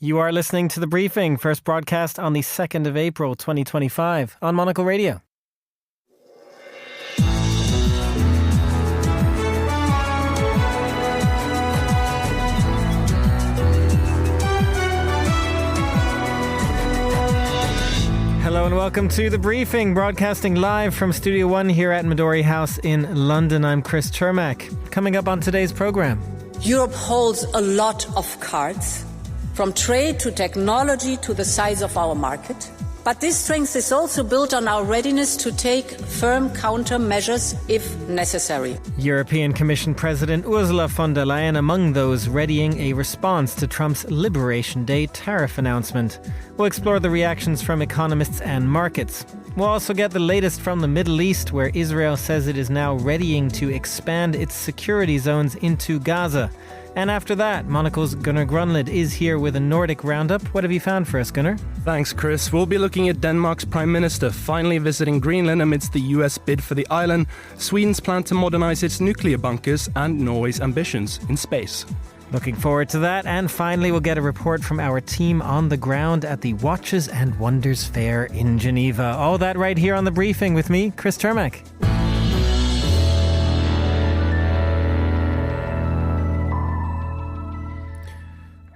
You are listening to The Briefing, first broadcast on the 2nd of April 2025 on Monocle Radio. Hello and welcome to The Briefing, broadcasting live from Studio One here at Midori House in London. I'm Chris Chermak. Coming up on today's programme. Europe holds a lot of cards, from trade to technology to the size of our market. But this strength is also built on our readiness to take firm countermeasures if necessary. European Commission President Ursula von der Leyen among those readying a response to Trump's Liberation Day tariff announcement. We'll explore the reactions from economists and markets. We'll also get the latest from the Middle East, where Israel says it is now readying to expand its security zones into Gaza. And after that, Monocle's Gunnar Grunlid is here with a Nordic roundup. What have you found for us, Gunnar? Thanks, Chris. We'll be looking at Denmark's Prime Minister finally visiting Greenland amidst the US bid for the island, Sweden's plan to modernize its nuclear bunkers, and Norway's ambitions in space. Looking forward to that. And finally, we'll get a report from our team on the ground at the Watches and Wonders Fair in Geneva. All that right here on The Briefing with me, Chris Chermak.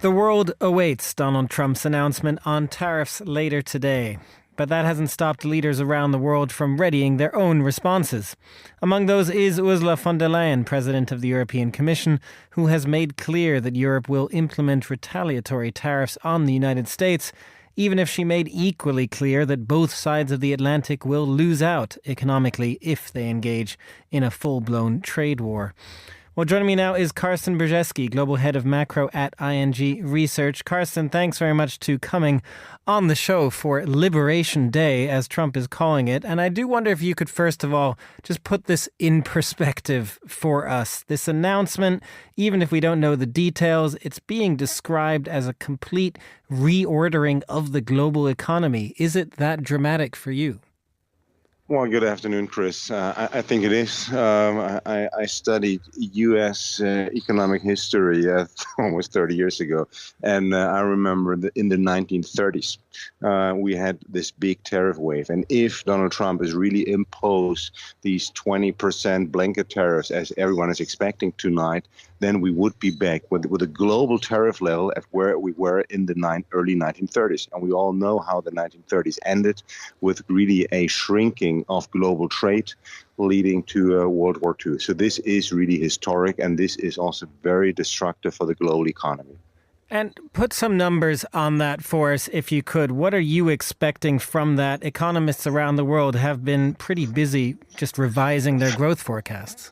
The world awaits Donald Trump's announcement on tariffs later today. But that hasn't stopped leaders around the world from readying their own responses. Among those is Ursula von der Leyen, President of the European Commission, who has made clear that Europe will implement retaliatory tariffs on the United States, even if she made equally clear that both sides of the Atlantic will lose out economically if they engage in a full-blown trade war. Well, joining me now is Karsten Brzeski, Global Head of Macro at ING Research. Karsten, thanks very much to coming on the show for Liberation Day, as Trump is calling it. And I do wonder if you could, first of all, just put this in perspective for us. This announcement, even if we don't know the details, it's being described as a complete reordering of the global economy. Is it that dramatic for you? Well, good afternoon, Chris. I think it is. I studied U.S. Economic history almost 30 years ago, and I remember that in the 1930s, we had this big tariff wave. And if Donald Trump is really impose these 20% blanket tariffs, as everyone is expecting tonight, then we would be back with a global tariff level at where we were in the early 1930s. And we all know how the 1930s ended, with really a shrinking of global trade, leading to World War II. So this is really historic, and this is also very destructive for the global economy. And put some numbers on that for us, if you could. What are you expecting from that? Economists around the world have been pretty busy just revising their growth forecasts.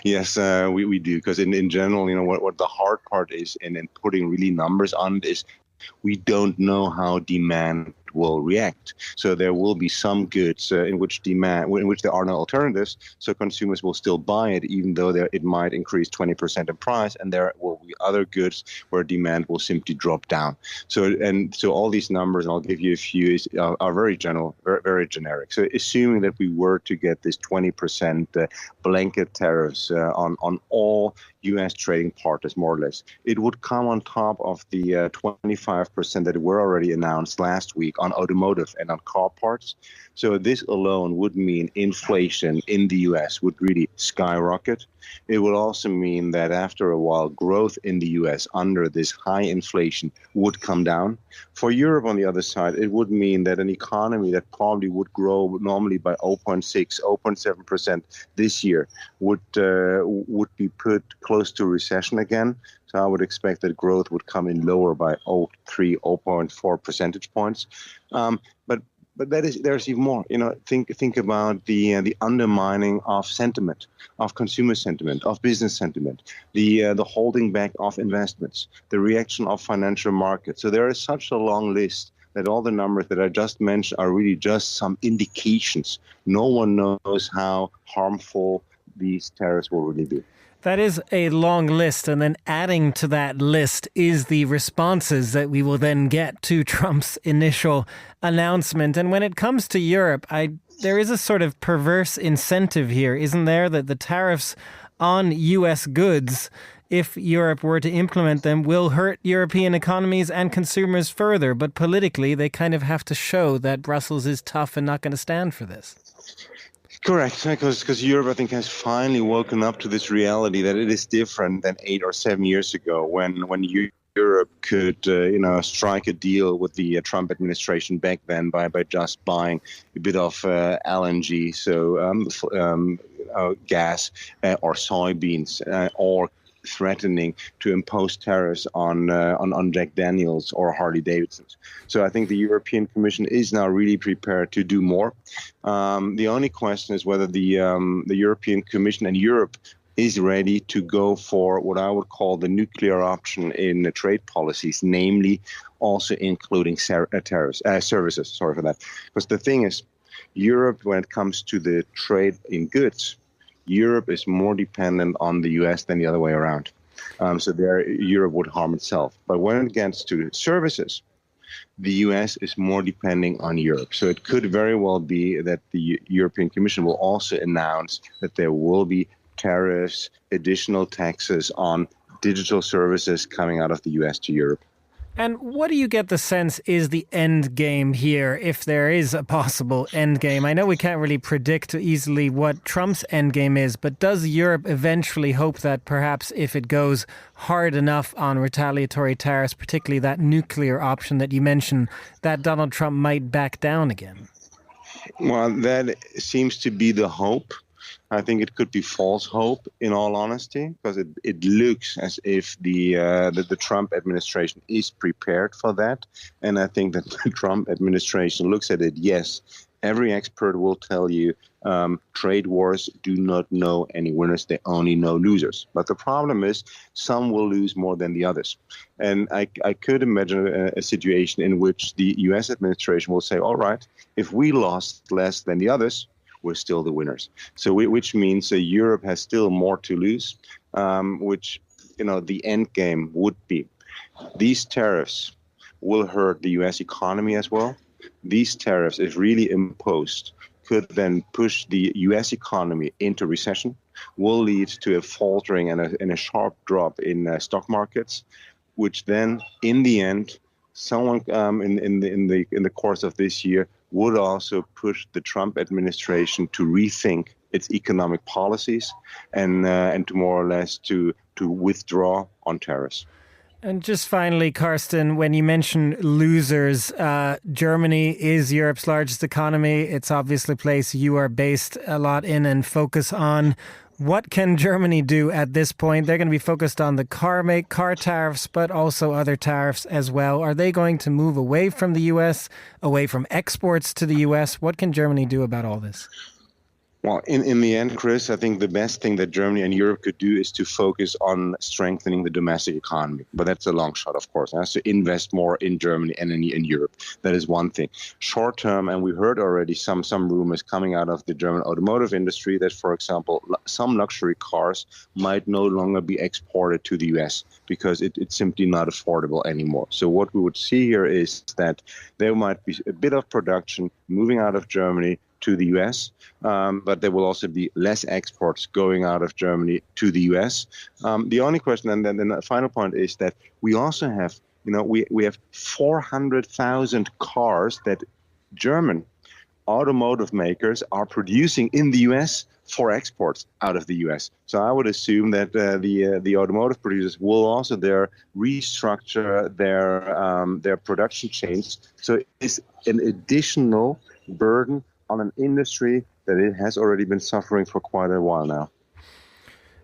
Yes, we do, because in general, you know, what the hard part is in putting really numbers on it is we don't know how demand will react. So there will be some goods in which there are no alternatives. So consumers will still buy it, even though it might increase 20% in price. And there will be other goods where demand will simply drop down. So all these numbers, and I'll give you a few, are very general, very, very generic. So assuming that we were to get this 20% blanket tariffs on all U.S. trading partners, more or less, it would come on top of the 25% that were already announced last week on automotive and on car parts. So this alone would mean inflation in the U.S. would really skyrocket. It would also mean that after a while, growth in the U.S. under this high inflation would come down. For Europe, on the other side, it would mean that an economy that probably would grow normally by 0.6, 0.7% this year would be put close to recession again. So I would expect that growth would come in lower by 0.3, 0.4 percentage points. But there's even more. You know, think about the undermining of sentiment, of consumer sentiment, of business sentiment, the holding back of investments, the reaction of financial markets. So there is such a long list that all the numbers that I just mentioned are really just some indications. No one knows how harmful these tariffs will really be. That is a long list, and then adding to that list is the responses that we will then get to Trump's initial announcement. And when it comes to Europe, there is a sort of perverse incentive here, isn't there, that the tariffs on U.S. goods if Europe were to implement them, will hurt European economies and consumers further. But politically, they kind of have to show that Brussels is tough and not going to stand for this. Correct, because Europe, I think, has finally woken up to this reality that it is different than 8 or 7 years ago when Europe could, strike a deal with the Trump administration back then by just buying a bit of LNG, gas or soybeans, or threatening to impose tariffs on Jack Daniels or Harley Davidsons. So I think the European Commission is now really prepared to do more. The only question is whether the European Commission and Europe is ready to go for what I would call the nuclear option in the trade policies, namely also including services. Sorry for that. Because the thing is, Europe, when it comes to the trade in goods, Europe is more dependent on the US than the other way around. So there, Europe would harm itself. But when it gets to services, the US is more depending on Europe. So it could very well be that the European Commission will also announce that there will be tariffs, additional taxes on digital services coming out of the US to Europe. And what do you get the sense is the end game here, if there is a possible end game? I know we can't really predict easily what Trump's end game is, but does Europe eventually hope that perhaps if it goes hard enough on retaliatory tariffs, particularly that nuclear option that you mentioned, that Donald Trump might back down again? Well, that seems to be the hope. I think it could be false hope, in all honesty, because it looks as if the Trump administration is prepared for that. And I think that the Trump administration looks at it, yes, every expert will tell you trade wars do not know any winners, they only know losers. But the problem is some will lose more than the others. And I could imagine a situation in which the US administration will say, all right, if we lost less than the others, we're still the winners. So which means Europe has still more to lose, which, the end game would be. These tariffs will hurt the US economy as well. These tariffs, if really imposed, could then push the US economy into recession, will lead to a faltering and a sharp drop in stock markets, which then, in the end, someone in the course of this year would also push the Trump administration to rethink its economic policies and to more or less to withdraw on tariffs. And just finally, Karsten, when you mention losers, Germany is Europe's largest economy. It's obviously a place you are based a lot in and focus on. What can Germany do at this point? They're going to be focused on the car tariffs, but also other tariffs as well. Are they going to move away from the U.S., away from exports to the U.S.? What can Germany do about all this? Well, in the end, Chris, I think the best thing that Germany and Europe could do is to focus on strengthening the domestic economy. But that's a long shot, of course. It has to invest more in Germany and in Europe. That is one thing. Short term, and we heard already some rumors coming out of the German automotive industry that, for example, some luxury cars might no longer be exported to the US because it's simply not affordable anymore. So what we would see here is that there might be a bit of production moving out of Germany to the US, but there will also be less exports going out of Germany to the US. The only question, and then the final point, is that we also have, we have 400,000 cars that German automotive makers are producing in the US for exports out of the US. So I would assume that the automotive producers will also restructure their production chains. So it's an additional burden on an industry that it has already been suffering for quite a while now.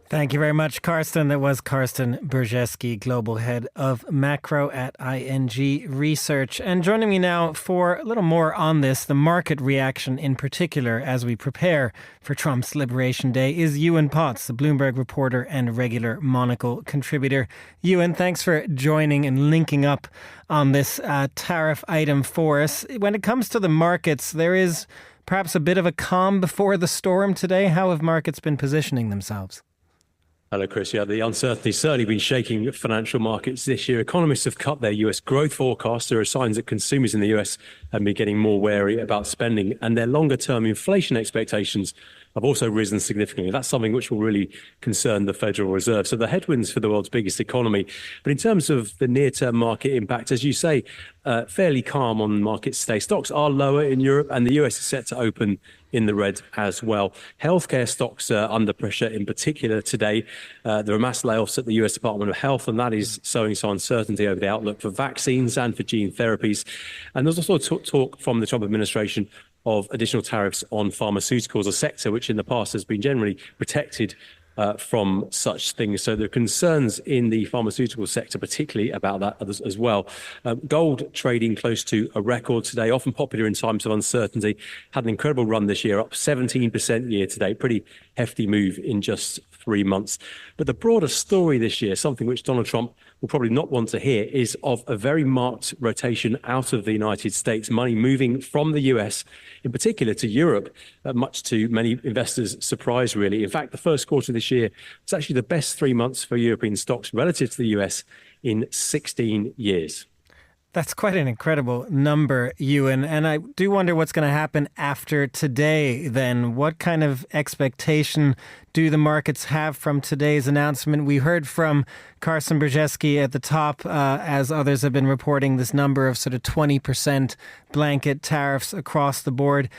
Thank you very much, Karsten. That was Karsten Brzeski, Global Head of Macro at ING Research. And joining me now for a little more on this, the market reaction in particular as we prepare for Trump's Liberation Day, is Ewan Potts, the Bloomberg reporter and regular Monocle contributor. Ewan, thanks for joining and linking up on this tariff item for us. When it comes to the markets, there is perhaps a bit of a calm before the storm today. How have markets been positioning themselves? Hello, Chris. Yeah, the uncertainty's certainly been shaking financial markets this year. Economists have cut their US growth forecasts. There are signs that consumers in the US have been getting more wary about spending, and their longer-term inflation expectations have also risen significantly. That's something which will really concern the Federal Reserve. So the headwinds for the world's biggest economy. But in terms of the near-term market impact, as you say, fairly calm on markets today. Stocks are lower in Europe, and the US is set to open in the red as well. Healthcare stocks are under pressure in particular today. There are mass layoffs at the US Department of Health, and that is sowing some uncertainty over the outlook for vaccines and for gene therapies. And there's also talk from the Trump administration of additional tariffs on pharmaceuticals, a sector which in the past has been generally protected from such things. So there are concerns in the pharmaceutical sector, particularly about that as well. Gold trading close to a record today, often popular in times of uncertainty, had an incredible run this year, up 17% year to date, pretty hefty move in just 3 months. But the broader story this year, something which Donald Trump will probably not want to hear, is of a very marked rotation out of the United States, money moving from the US, in particular to Europe, much to many investors' surprise, really. In fact, the first quarter of this year was actually the best 3 months for European stocks relative to the US in 16 years. That's quite an incredible number, Ewan. And I do wonder what's going to happen after today then. What kind of expectation do the markets have from today's announcement? We heard from Carson Brzezinski at the top, as others have been reporting, this number of sort of 20% blanket tariffs across the board.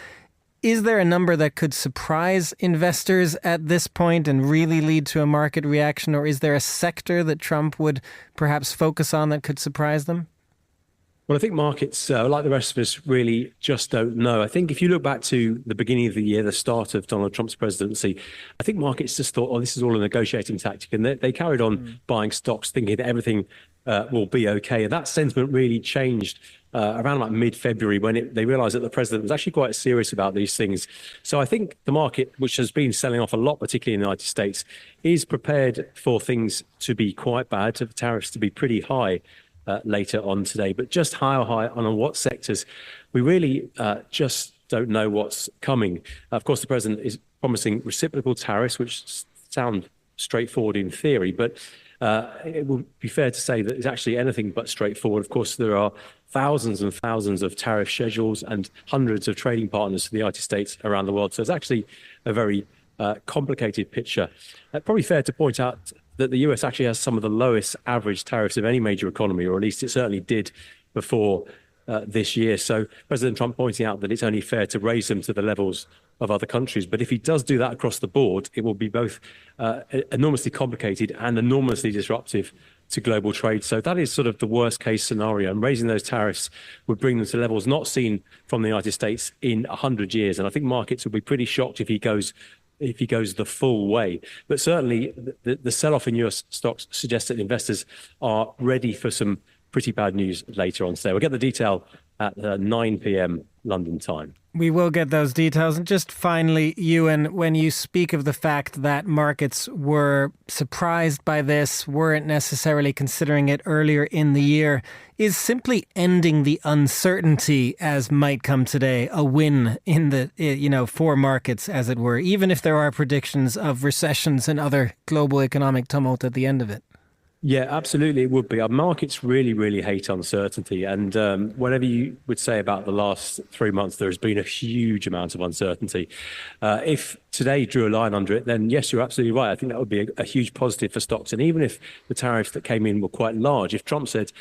Is there a number that could surprise investors at this point and really lead to a market reaction? Or is there a sector that Trump would perhaps focus on that could surprise them? Well, I think markets, like the rest of us, really just don't know. I think if you look back to the beginning of the year, the start of Donald Trump's presidency, I think markets just thought, oh, this is all a negotiating tactic. And they carried on buying stocks, thinking that everything will be okay. And that sentiment really changed around like mid-February when they realized that the president was actually quite serious about these things. So I think the market, which has been selling off a lot, particularly in the United States, is prepared for things to be quite bad, for tariffs to be pretty high later on today. But just how high and on what sectors, we really just don't know what's coming. Of course, the president is promising reciprocal tariffs, which sound straightforward in theory, but it would be fair to say that it's actually anything but straightforward. Of course, there are thousands and thousands of tariff schedules and hundreds of trading partners for the United States around the world. So it's actually a very complicated picture. Probably fair to point out that the US actually has some of the lowest average tariffs of any major economy, or at least it certainly did before this year. So President Trump pointing out that it's only fair to raise them to the levels of other countries. But if he does do that across the board, it will be both enormously complicated and enormously disruptive to global trade. So that is sort of the worst case scenario. And raising those tariffs would bring them to levels not seen from the United States in 100 years. And I think markets will be pretty shocked if he goes the full way. But certainly the sell-off in US stocks suggests that investors are ready for some pretty bad news later on today. We'll get the detail at 9 p.m. London time. We will get those details. And just finally, Ewan, when you speak of the fact that markets were surprised by this, weren't necessarily considering it earlier in the year, is simply ending the uncertainty as might come today a win in the, for markets, as it were, even if there are predictions of recessions and other global economic tumult at the end of it? Yeah, absolutely, it would be. Our markets really, really hate uncertainty. And whatever you would say about the last 3 months, there has been a huge amount of uncertainty. If today drew a line under it, then yes, you're absolutely right. I think that would be a huge positive for stocks. And even if the tariffs that came in were quite large, if Trump said,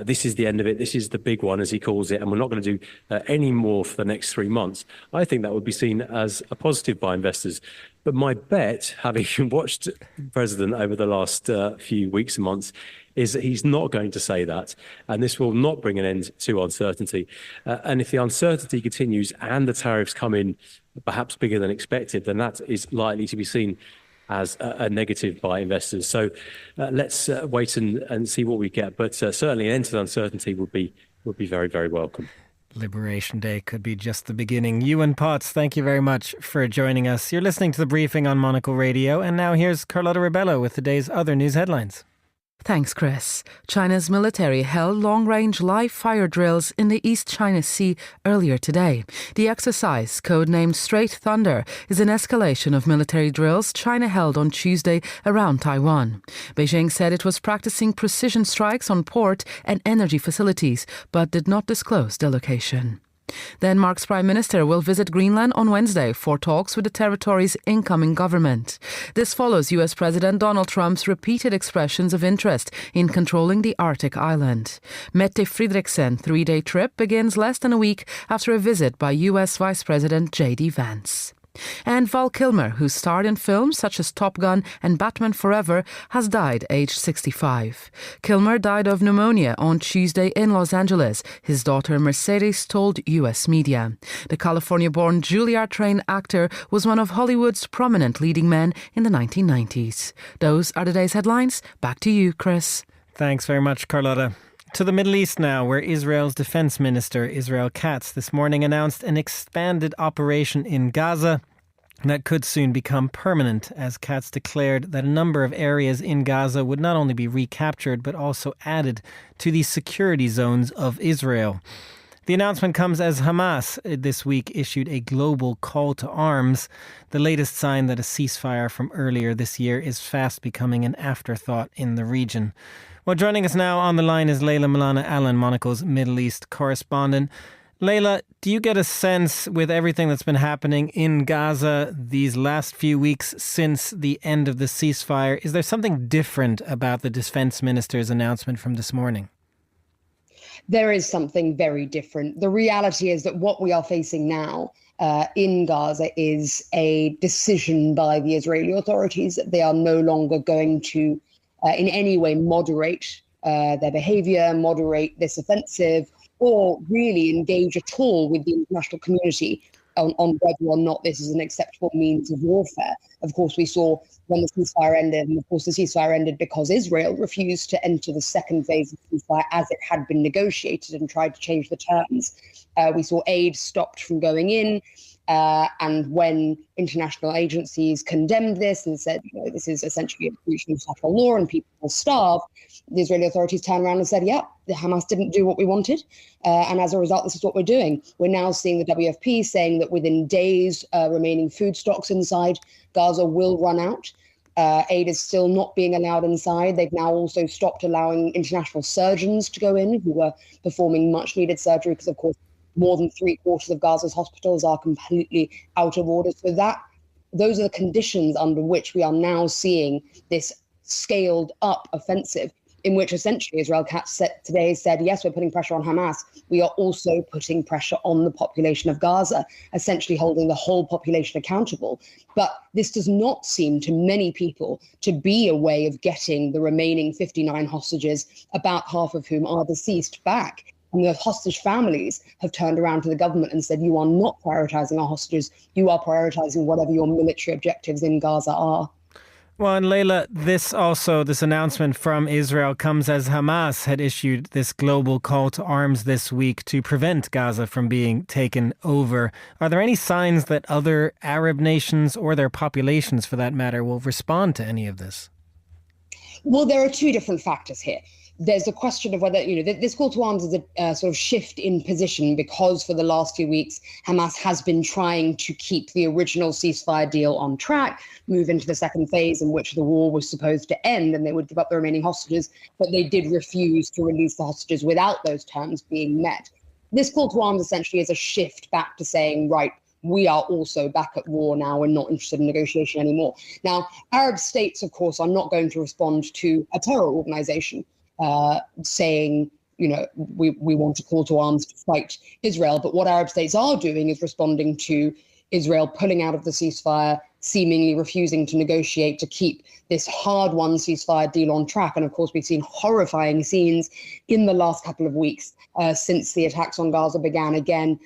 this is the end of it, this is the big one, as he calls it, and we're not going to do any more for the next 3 months, I think that would be seen as a positive by investors. But my bet, having watched the president over the last few weeks and months, is that he's not going to say that. And this will not bring an end to uncertainty. And if the uncertainty continues and the tariffs come in perhaps bigger than expected, then that is likely to be seen as a negative by investors. So let's wait and see what we get. But certainly an end to the uncertainty would be very, very welcome. Liberation Day could be just the beginning. Ewan Potts, thank you very much for joining us. You're listening to The Briefing on Monocle Radio, and now here's Carlotta Rebello with the day's other news headlines. Thanks, Chris. China's military held long-range live fire drills in the East China Sea earlier today. The exercise, codenamed Straight Thunder, is an escalation of military drills China held on Tuesday around Taiwan. Beijing said it was practicing precision strikes on port and energy facilities, but did not disclose the location. Denmark's Prime Minister will visit Greenland on Wednesday for talks with the territory's incoming government. This follows US President Donald Trump's repeated expressions of interest in controlling the Arctic island. Mette Frederiksen's 3-day trip begins less than a week after a visit by US Vice President J.D. Vance. And Val Kilmer, who starred in films such as Top Gun and Batman Forever, has died aged 65. Kilmer died of pneumonia on Tuesday in Los Angeles, his daughter Mercedes told U.S. media. The California-born Juilliard-trained actor was one of Hollywood's prominent leading men in the 1990s. Those are the day's headlines. Back to you, Chris. Thanks very much, Carlotta. To the Middle East now, where Israel's Defense Minister, Israel Katz, this morning announced an expanded operation in Gaza that could soon become permanent, as Katz declared that a number of areas in Gaza would not only be recaptured, but also added to the security zones of Israel. The announcement comes as Hamas this week issued a global call to arms, the latest sign that a ceasefire from earlier this year is fast becoming an afterthought in the region. Well, joining us now on the line is Leila Milana Allen, Monocle's Middle East correspondent. Leila, do you get a sense with everything that's been happening in Gaza these last few weeks since the end of the ceasefire? Is there something different about the defense minister's announcement from this morning? There is something very different. The reality is that what we are facing now in Gaza is a decision by the Israeli authorities that they are no longer going to in any way moderate their behavior, moderate this offensive, or really engage at all with the international community on whether or not this is an acceptable means of warfare. Of course, we saw when the ceasefire ended, and of course the ceasefire ended because Israel refused to enter the second phase of the ceasefire as it had been negotiated and tried to change the terms. We saw aid stopped from going in. And when international agencies condemned this and said, this is essentially a breach of international law and people will starve, the Israeli authorities turned around and said, the Hamas didn't do what we wanted. And as a result, this is what we're doing. We're now seeing the WFP saying that within days, remaining food stocks inside Gaza will run out. Aid is still not being allowed inside. They've now also stopped allowing international surgeons to go in who were performing much needed surgery because, of course, more than 3/4 of Gaza's hospitals are completely out of order. So those are the conditions under which we are now seeing this scaled up offensive, in which essentially Israel said, yes, we're putting pressure on Hamas. We are also putting pressure on the population of Gaza, essentially holding the whole population accountable. But this does not seem to many people to be a way of getting the remaining 59 hostages, about half of whom are deceased, back. And the hostage families have turned around to the government and said, you are not prioritizing our hostages. You are prioritizing whatever your military objectives in Gaza are. Well, and Leila, this announcement from Israel comes as Hamas had issued this global call to arms this week to prevent Gaza from being taken over. Are there any signs that other Arab nations, or their populations for that matter, will respond to any of this? Well, there are two different factors here. There's a question of whether, this call to arms is a sort of shift in position because for the last few weeks, Hamas has been trying to keep the original ceasefire deal on track, move into the second phase in which the war was supposed to end and they would give up the remaining hostages, but they did refuse to release the hostages without those terms being met. This call to arms essentially is a shift back to saying, right, we are also back at war now. We're not interested in negotiation anymore. Now, Arab states, of course, are not going to respond to a terror organization saying, we want to call to arms to fight Israel. But what Arab states are doing is responding to Israel pulling out of the ceasefire, seemingly refusing to negotiate to keep this hard-won ceasefire deal on track. And of course, we've seen horrifying scenes in the last couple of weeks since the attacks on Gaza began. Again,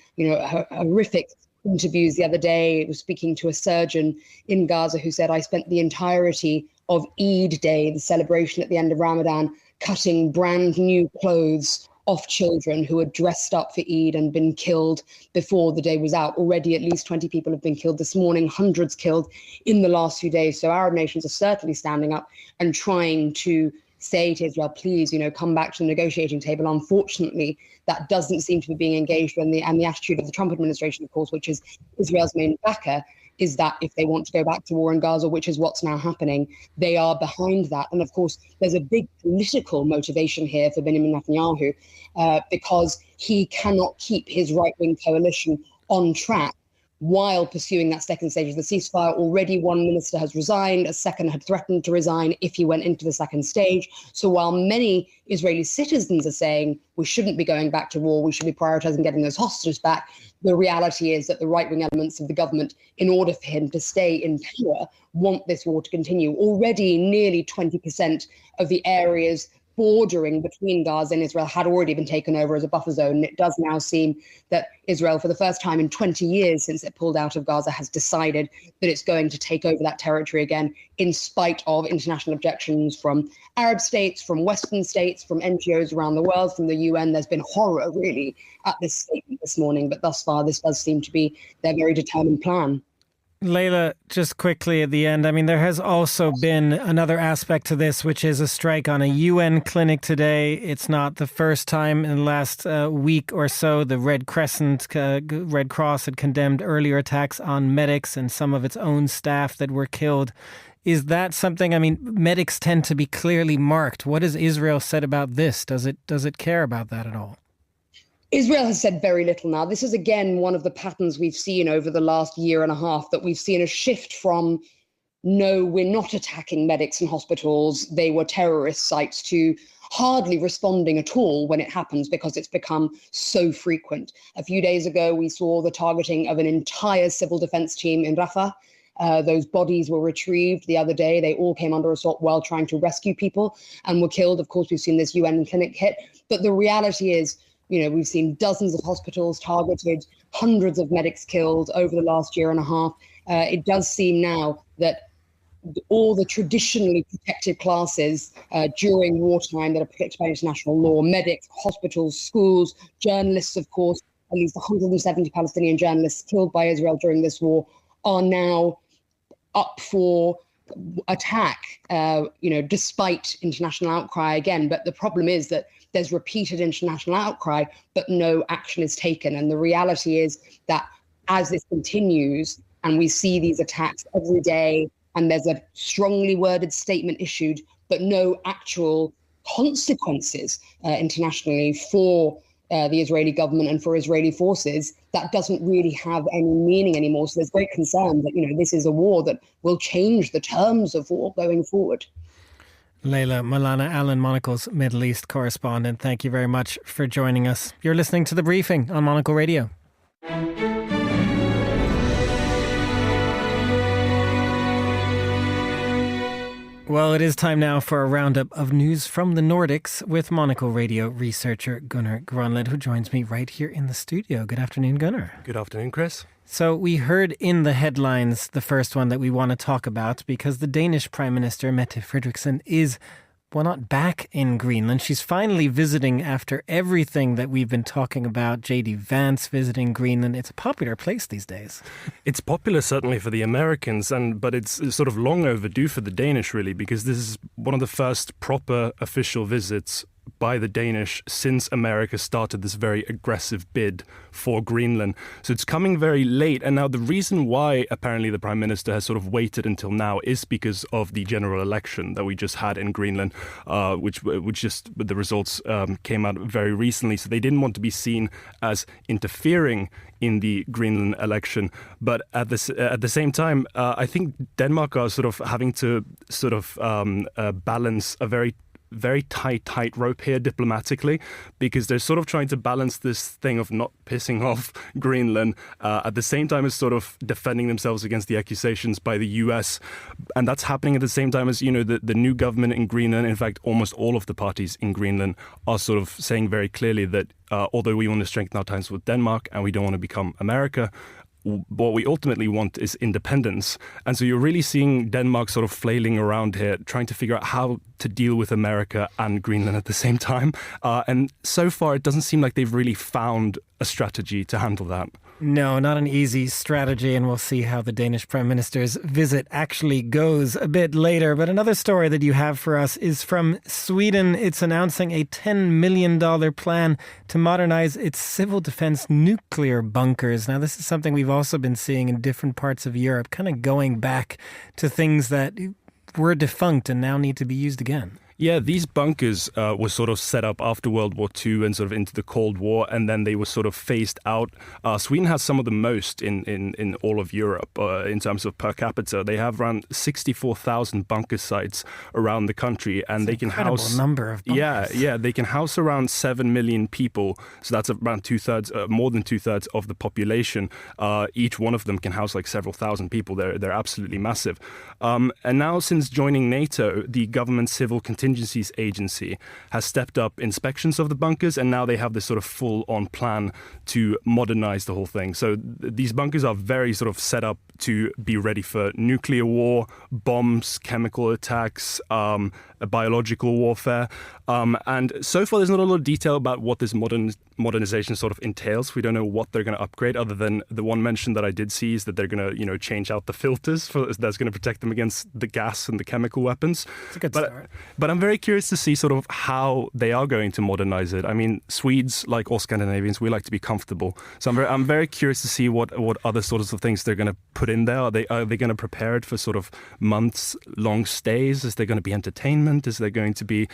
horrific interviews the other day. I was speaking to a surgeon in Gaza who said, I spent the entirety of Eid Day, the celebration at the end of Ramadan, cutting brand new clothes off children who had dressed up for Eid and been killed before the day was out. Already at least 20 people have been killed this morning, hundreds killed in the last few days. So Arab nations are certainly standing up and trying to say to Israel, please, come back to the negotiating table. Unfortunately, that doesn't seem to be being engaged and the attitude of the Trump administration, of course, which is Israel's main backer, is that if they want to go back to war in Gaza, which is what's now happening, they are behind that. And of course, there's a big political motivation here for Benjamin Netanyahu because he cannot keep his right-wing coalition on track while pursuing that second stage of the ceasefire. Already one minister has resigned, a second had threatened to resign if he went into the second stage. So while many Israeli citizens are saying we shouldn't be going back to war, we should be prioritizing getting those hostages back, the reality is that the right-wing elements of the government, in order for him to stay in power, want this war to continue. Already nearly 20% of the areas bordering between Gaza and Israel had already been taken over as a buffer zone. It does now seem that Israel, for the first time in 20 years since it pulled out of Gaza, has decided that it's going to take over that territory again, in spite of international objections from Arab states, from Western states, from NGOs around the world, from the UN. There's been horror, really, at this statement this morning. But thus far, this does seem to be their very determined plan. Leila, just quickly at the end, there has also been another aspect to this, which is a strike on a UN clinic today. It's not the first time in the last week or so. The Red Cross had condemned earlier attacks on medics and some of its own staff that were killed. Is that something, medics tend to be clearly marked. What has Israel said about this? Does it care about that at all? Israel has said very little now. This is, again, one of the patterns we've seen over the last year and a half, that we've seen a shift from, no, we're not attacking medics and hospitals, they were terrorist sites, to hardly responding at all when it happens because it's become so frequent. A few days ago, we saw the targeting of an entire civil defense team in Rafah. Those bodies were retrieved the other day. They all came under assault while trying to rescue people and were killed. Of course, we've seen this UN clinic hit. But the reality is, we've seen dozens of hospitals targeted, hundreds of medics killed over the last year and a half. It does seem now that all the traditionally protected classes during wartime that are protected by international law, medics, hospitals, schools, journalists, of course, at least 170 Palestinian journalists killed by Israel during this war, are now up for attack, despite international outcry again. But the problem is that there's repeated international outcry, but no action is taken. And the reality is that as this continues and we see these attacks every day, and there's a strongly worded statement issued, but no actual consequences internationally for the Israeli government and for Israeli forces, that doesn't really have any meaning anymore. So there's great concern that, this is a war that will change the terms of war going forward. Leila Malana Allen, Monocle's Middle East correspondent, thank you very much for joining us. You're listening to The Briefing on Monocle Radio. Well, it is time now for a roundup of news from the Nordics with Monocle Radio researcher Gunnar Gronlid, who joins me right here in the studio. Good afternoon, Gunnar. Good afternoon, Chris. So we heard in the headlines the first one that we want to talk about, because the Danish Prime Minister Mette Frederiksen is, not back in Greenland. She's finally visiting after everything that we've been talking about. J.D. Vance visiting Greenland. It's a popular place these days. It's popular certainly for the Americans, but it's sort of long overdue for the Danish, really, because this is one of the first proper official visits by the Danish since America started this very aggressive bid for Greenland. So it's coming very late. And now the reason why apparently the Prime Minister has sort of waited until now is because of the general election that we just had in Greenland, which just the results came out very recently. So they didn't want to be seen as interfering in the Greenland election. But at the same time, I think Denmark are sort of having to balance a very tight rope here diplomatically, because they're sort of trying to balance this thing of not pissing off Greenland at the same time as sort of defending themselves against the accusations by the US. And that's happening at the same time as, the new government in Greenland, in fact, almost all of the parties in Greenland are sort of saying very clearly that although we want to strengthen our ties with Denmark and we don't want to become America, what we ultimately want is independence. And so you're really seeing Denmark sort of flailing around here, trying to figure out how to deal with America and Greenland at the same time. And so far, it doesn't seem like they've really found a strategy to handle that. No, not an easy strategy, and we'll see how the Danish Prime Minister's visit actually goes a bit later. But another story that you have for us is from Sweden. It's announcing a $10 million plan to modernize its civil defense nuclear bunkers. Now, this is something we've also been seeing in different parts of Europe, kind of going back to things that were defunct and now need to be used again. Yeah, these bunkers were sort of set up after World War II and sort of into the Cold War, and then they were sort of phased out. Sweden has some of the most in all of Europe in terms of per capita. They have around 64,000 bunker sites around the country, and they can house number of bunkers. Yeah, they can house around 7 million people. So that's around more than two-thirds of the population. Each one of them can house like several thousand people. They're absolutely massive. And now, since joining NATO, the government civil contingencies agency has stepped up inspections of the bunkers, and now they have this sort of full-on plan to modernize the whole thing. So these bunkers are very sort of set up to be ready for nuclear war, bombs, chemical attacks, biological warfare. And so far, there's not a lot of detail about what this modernization sort of entails. We don't know what they're going to upgrade, other than the one mention that I did see is that they're going to, change out the filters that's going to protect them against the gas and the chemical weapons. It's a good start. But I'm very curious to see sort of how they are going to modernize it. I mean, Swedes, like all Scandinavians, we like to be comfortable. So I'm very curious to see what other sorts of things they're going to put in there. Are they going to prepare it for sort of months-long stays? Is there going to be entertainment? Is there going to be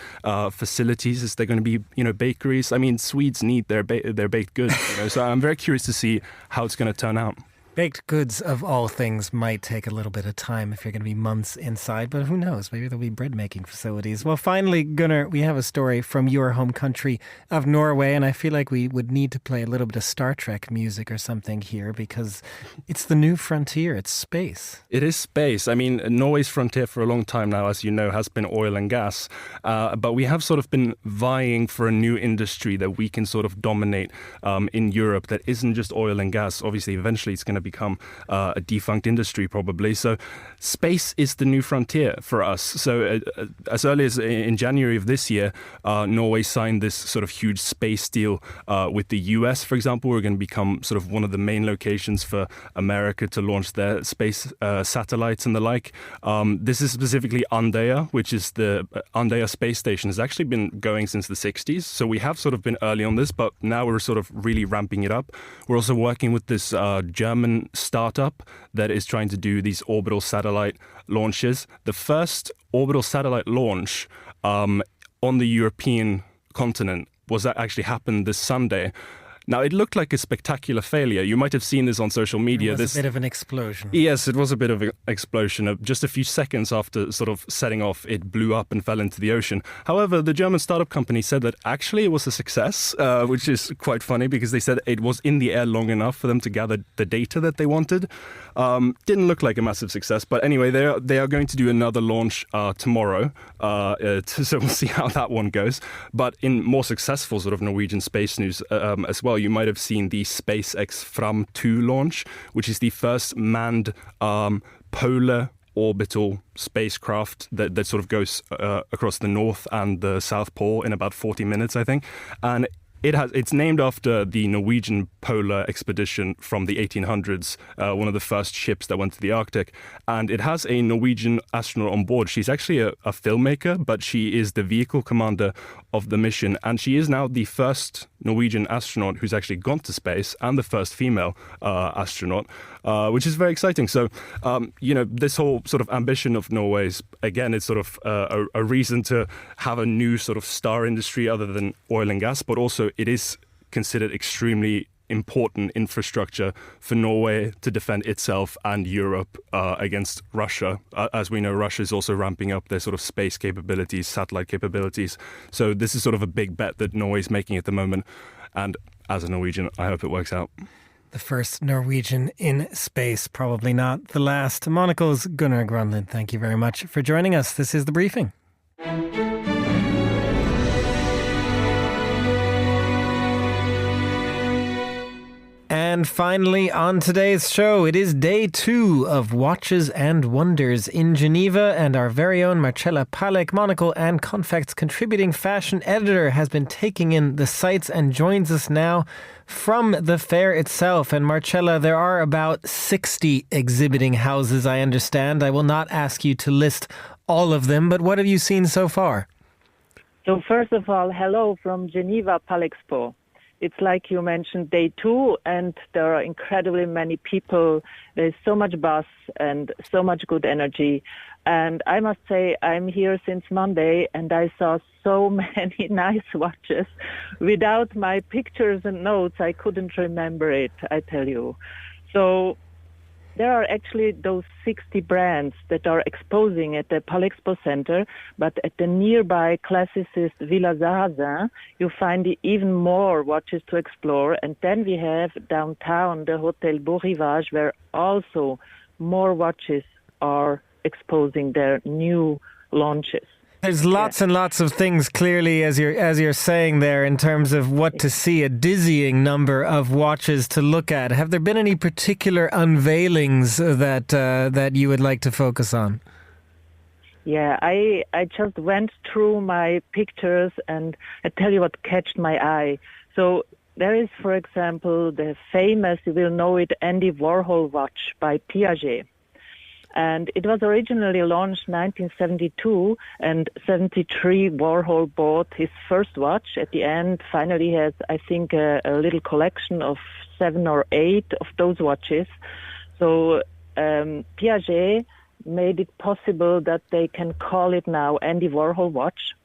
facilities? Is there going to be bakeries? I mean, Swedes need their baked goods. So I'm very curious to see how it's going to turn out. Baked goods, of all things, might take a little bit of time if you're going to be months inside, but who knows? Maybe there'll be bread-making facilities. Well, finally, Gunnar, we have a story from your home country of Norway, and I feel like we would need to play a little bit of Star Trek music or something here because it's the new frontier. It's space. It is space. I mean, Norway's frontier for a long time now, as you know, has been oil and gas, but we have sort of been vying for a new industry that we can sort of dominate in Europe that isn't just oil and gas. Obviously, eventually it's going to become a defunct industry probably. So space is the new frontier for us. So as early as in January of this year, Norway signed this sort of huge space deal with the US, for example. We're going to become sort of one of the main locations for America to launch their space satellites and the like. This is specifically Andøya, which is the Andøya space station has actually been going since the 60s. So we have sort of been early on this, but now we're sort of really ramping it up. We're also working with this German startup that is trying to do these orbital satellite launches. The first orbital satellite launch on the European continent was that actually happened this Sunday. Now, it looked like a spectacular failure. You might have seen this on social media. It was a bit of an explosion. Yes, it was a bit of an explosion. Just a few seconds after sort of setting off, it blew up and fell into the ocean. However, the German startup company said that actually it was a success, which is quite funny because they said it was in the air long enough for them to gather the data that they wanted. Didn't look like a massive success. But anyway, they are going to do another launch tomorrow. So we'll see how that one goes. But in more successful sort of Norwegian space news as well, you might have seen the SpaceX Fram 2 launch, which is the first manned polar orbital spacecraft that sort of goes across the North and the South Pole in about 40 minutes, I think. And it's named after the Norwegian polar expedition from the 1800s, one of the first ships that went to the Arctic. And it has a Norwegian astronaut on board. She's actually a filmmaker, but she is the vehicle commander of the mission. And she is now the first Norwegian astronaut who's actually gone to space and the first female astronaut, which is very exciting. So, this whole sort of ambition of Norway's, again, it's sort of a reason to have a new sort of star industry other than oil and gas, but also it is considered extremely important infrastructure for Norway to defend itself and Europe against Russia. As we know, Russia is also ramping up their sort of space capabilities, satellite capabilities. So this is sort of a big bet that Norway is making at the moment. And as a Norwegian, I hope it works out. The first Norwegian in space, probably not the last. Monocle's Gunnar Grønlund, thank you very much for joining us. This is The Briefing. And And finally, on today's show, it is day 2 of Watches and Wonders in Geneva, and our very own Marcella Palek, Monocle and Confect's contributing fashion editor, has been taking in the sights and joins us now from the fair itself. And Marcella, there are about 60 exhibiting houses, I understand. I will not ask you to list all of them, but what have you seen so far? So first of all, hello from Geneva Palexpo. It's like you mentioned, day 2, and there are incredibly many people. There's so much buzz and so much good energy. And I must say, I'm here since Monday, and I saw so many nice watches. Without my pictures and notes, I couldn't remember it, I tell you. So there are actually those 60 brands that are exposing at the Palexpo Center, but at the nearby classicist Villa Sarrazin, you find even more watches to explore. And then we have downtown the Hotel Beau Rivage, where also more watches are exposing their new launches. There's lots and lots of things, clearly, as you're saying there, in terms of what to see, a dizzying number of watches to look at. Have there been any particular unveilings that you would like to focus on? Yeah, I just went through my pictures, and I tell you what catched my eye. So there is, for example, the famous, you will know it, Andy Warhol watch by Piaget. And it was originally launched in 1972, and 73 Warhol bought his first watch. At the end, finally he has, I think, a little collection of 7 or 8 of those watches. So Piaget made it possible that they can call it now Andy Warhol watch.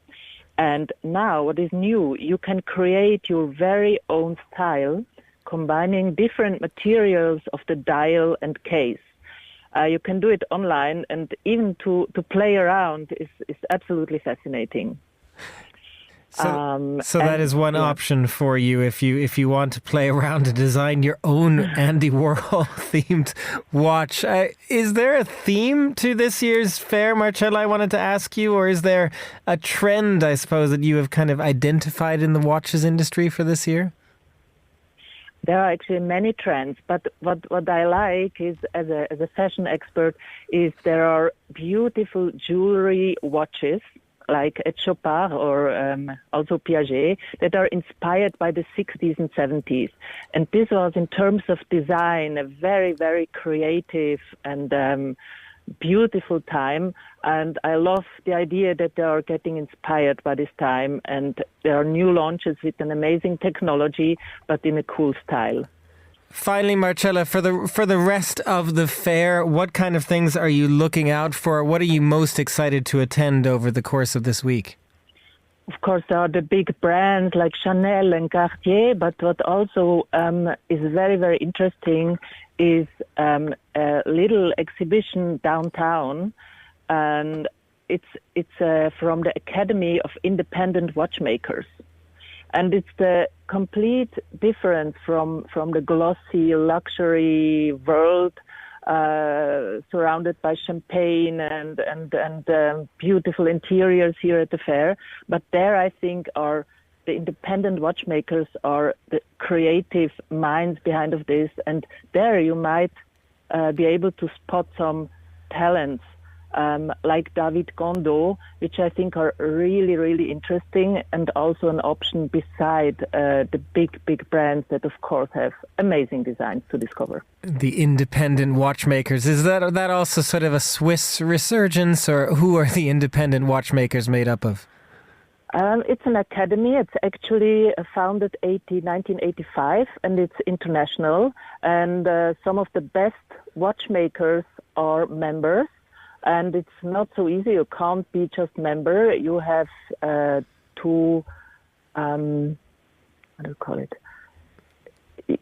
And now what is new, you can create your very own style, combining different materials of the dial and case. You can do it online, and even to play around is absolutely fascinating. So that is one option for you if you want to play around and design your own Andy Warhol themed watch. Is there a theme to this year's fair, Marcella, I wanted to ask you, or is there a trend, I suppose, that you have kind of identified in the watches industry for this year? There are actually many trends, but what I like is, as a fashion expert, is there are beautiful jewelry watches like at Chopard or also Piaget that are inspired by the 60s and 70s. And this was, in terms of design, a very, very creative and beautiful time. And I love the idea that they are getting inspired by this time, and there are new launches with an amazing technology, but in a cool style. Finally, Marcella, for the rest of the fair, what kind of things are you looking out for? What are you most excited to attend over the course of this week? Of course, there are the big brands like Chanel and Cartier, but what also is very, very interesting is a little exhibition downtown, and it's from the Academy of Independent Watchmakers. And it's the complete difference from the glossy luxury world surrounded by champagne and beautiful interiors here at the fair. But there, I think, are the independent watchmakers are the creative minds behind of this. And there you might be able to spot some talents like David Gondo, which I think are really, really interesting, and also an option beside the big brands that, of course, have amazing designs to discover. The independent watchmakers, is that also sort of a Swiss resurgence, or who are the independent watchmakers made up of? It's an academy. It's actually founded 1985, and it's international. And some of the best watchmakers are members. And it's not so easy. You can't be just member. You have to,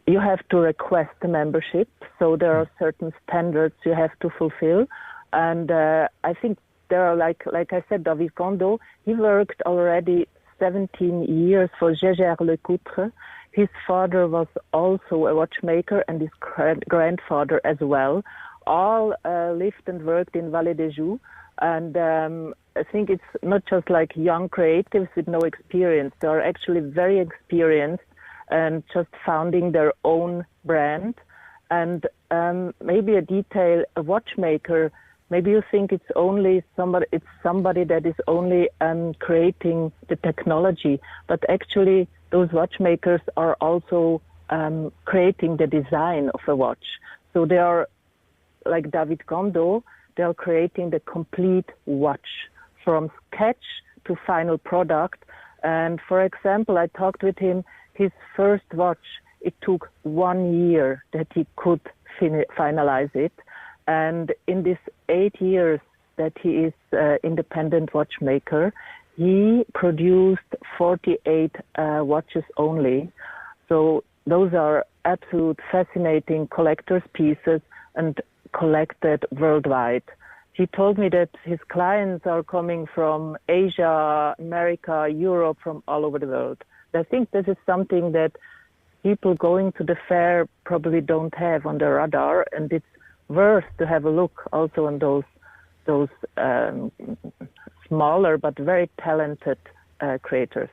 You have to request a membership. So there are certain standards you have to fulfill. And I think there are, like I said, David Gondo, he worked already 17 years for Gégère Lecoutre. His father was also a watchmaker, and his grandfather as well. All lived and worked in Vallée des Joux, and I think it's not just like young creatives with no experience. They are actually very experienced, and just founding their own brand. And maybe a detail, a watchmaker, maybe you think it's somebody that is only creating the technology, but actually those watchmakers are also creating the design of a watch. So they are, like David Gondo, they are creating the complete watch from sketch to final product. And for example, I talked with him, his first watch, it took 1 year that he could finalize it. And in these 8 years that he is independent watchmaker, he produced 48 watches only. So those are absolute fascinating collector's pieces and collected worldwide. He told me that his clients are coming from Asia, America, Europe, from all over the world. I think this is something that people going to the fair probably don't have on their radar, and it's worth to have a look also on those smaller but very talented creators.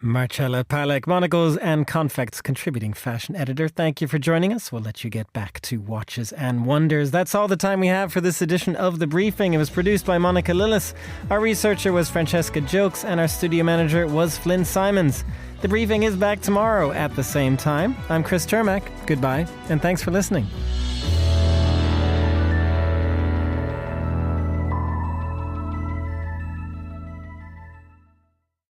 Marcella Palek, Monocle's and Confect's contributing fashion editor. Thank you for joining us. We'll let you get back to Watches and Wonders. That's all the time we have for this edition of The Briefing. It was produced by Monica Lillis. Our researcher was Francesca Jokes, and our studio manager was Flynn Simons. The Briefing is back tomorrow at the same time. I'm Chris Termack. Goodbye, and thanks for listening.